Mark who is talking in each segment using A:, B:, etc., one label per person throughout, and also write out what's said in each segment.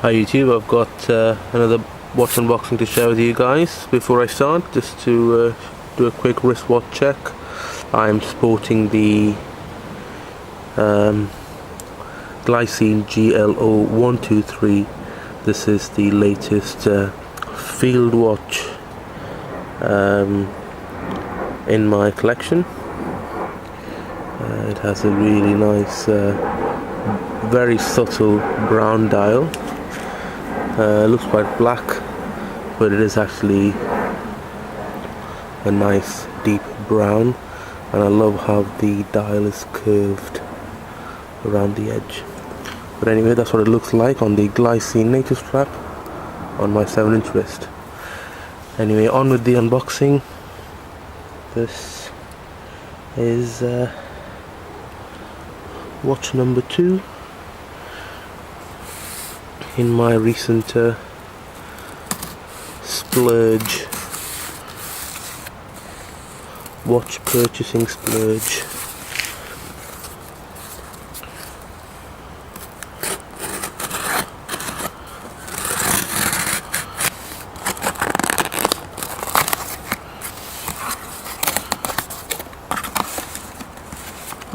A: Hi YouTube, I've got another watch unboxing to share with you guys. Before I start, just to do a quick wristwatch check, I'm sporting the Glycine GLO123. This is the latest field watch in my collection. It has a really nice, very subtle brown dial. Looks quite black, but it is actually a nice deep brown, and I love how the dial is curved around the edge. But anyway, that's what it looks like on the Glycine native strap on my 7-inch wrist. Anyway, on with the unboxing. This is watch number 2 in my recent splurge, watch purchasing splurge.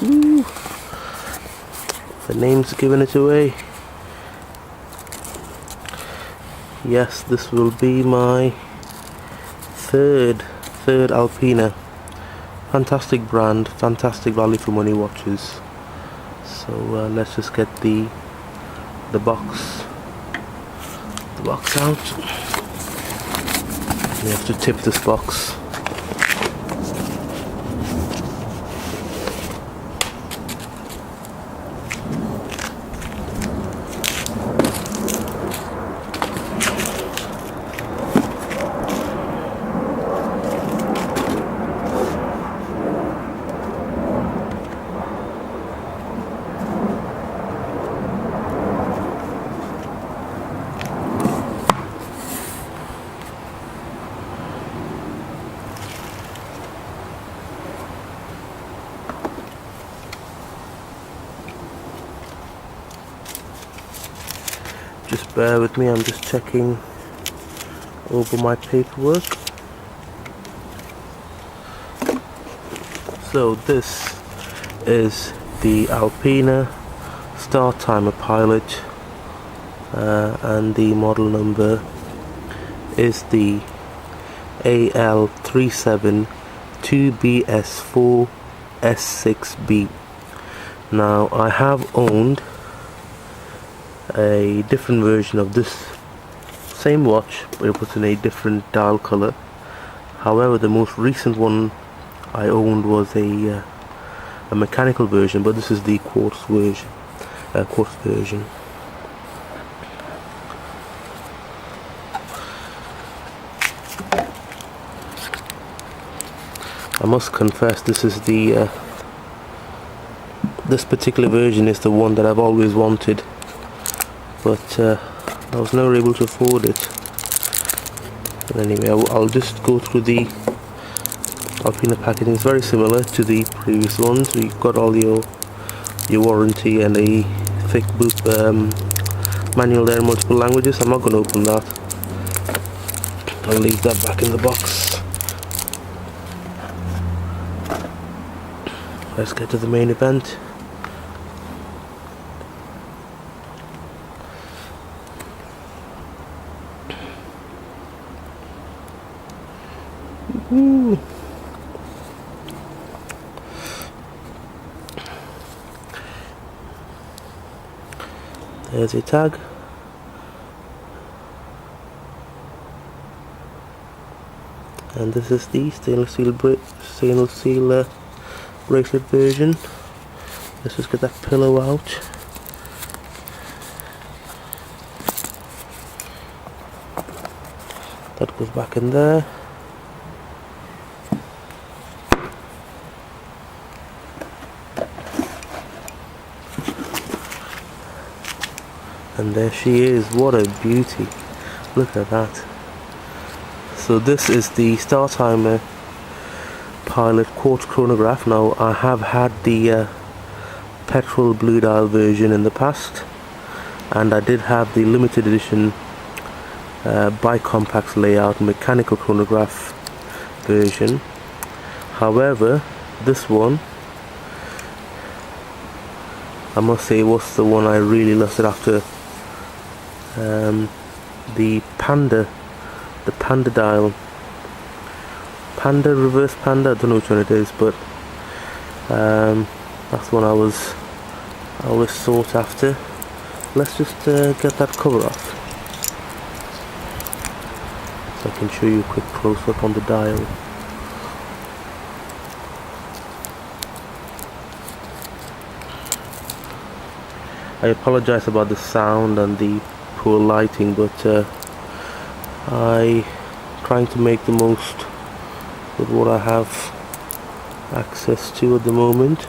A: Ooh, the name's giving it away. Yes, this will be my third Alpina. Fantastic brand, fantastic value for money watches. So let's just get the box out. We have to tip this box. Just bear with me, I'm just checking over my paperwork. So this is the Alpina Startimer Pilot, and the model number is the AL-372BS4S6B. Now, I have owned a different version of this same watch, but it was in a different dial color. However, the most recent one I owned was a mechanical version, but this is the quartz version. I must confess, this is this particular version is the one that I've always wanted, but I was never able to afford it. But anyway, I'll just go through the Alpina packaging. It's very similar to the previous ones. You've got all your warranty and a thick book manual there in multiple languages. I'm not going to open that. I'll leave that back in the box. Let's get to the main event. Ooh. There's a tag. And this is the stainless steel bracelet version. Let's just get that pillow out. That goes back in there. And there she is. What a beauty. Look at that. So this is the Startimer Pilot Quartz Chronograph. Now, I have had the petrol blue dial version in the past, and I did have the limited edition bicompax layout mechanical chronograph version. However, this one, I must say, was the one I really lusted after. The Panda dial, Panda, reverse Panda, I don't know which one it is, but that's the one I always sought after. Let's just get that cover off so I can show you a quick close-up on the dial. I apologize about the sound and the poor lighting, but I'm trying to make the most with what I have access to at the moment.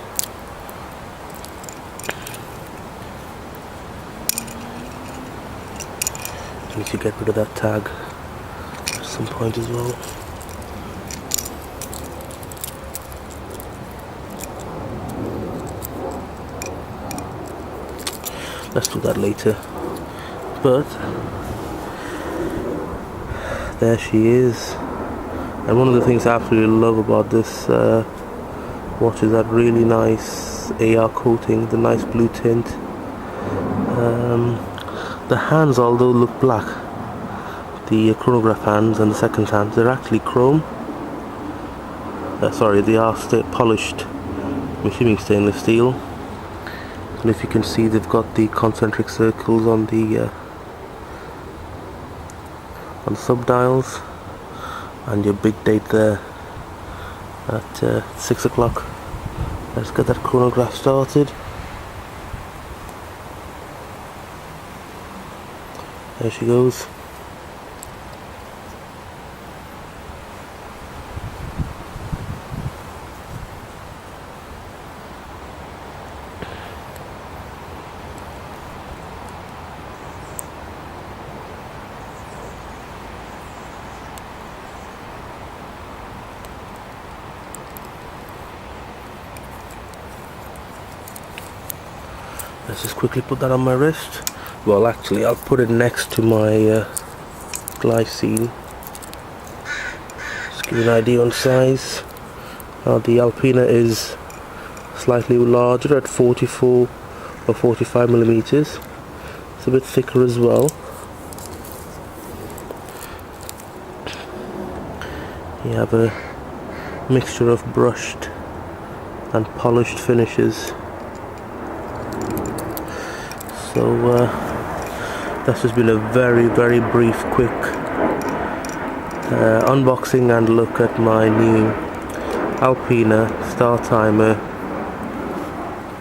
A: I need to get rid of that tag at some point as well. Let's do that later. But there she is. And one of the things I absolutely love about this watch is that really nice AR coating, the nice blue tint. The hands, although look black, the chronograph hands and the second hands, they're actually chrome. Sorry, they are polished, I'm assuming stainless steel. And if you can see, they've got the concentric circles on the sub-dials, and your big date there at 6 o'clock. Let's get that chronograph started. There she goes. Let's just quickly put that on my wrist. Well, actually, I'll put it next to my glycine. Just give you an idea on size. The Alpina is slightly larger at 44 or 45 millimeters. It's a bit thicker as well. You have a mixture of brushed and polished finishes. So that's just been a very brief, quick unboxing and look at my new Alpina Startimer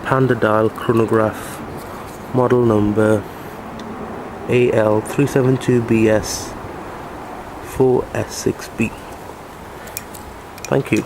A: Panda dial chronograph, model number AL-372BS4S6B. Thank you.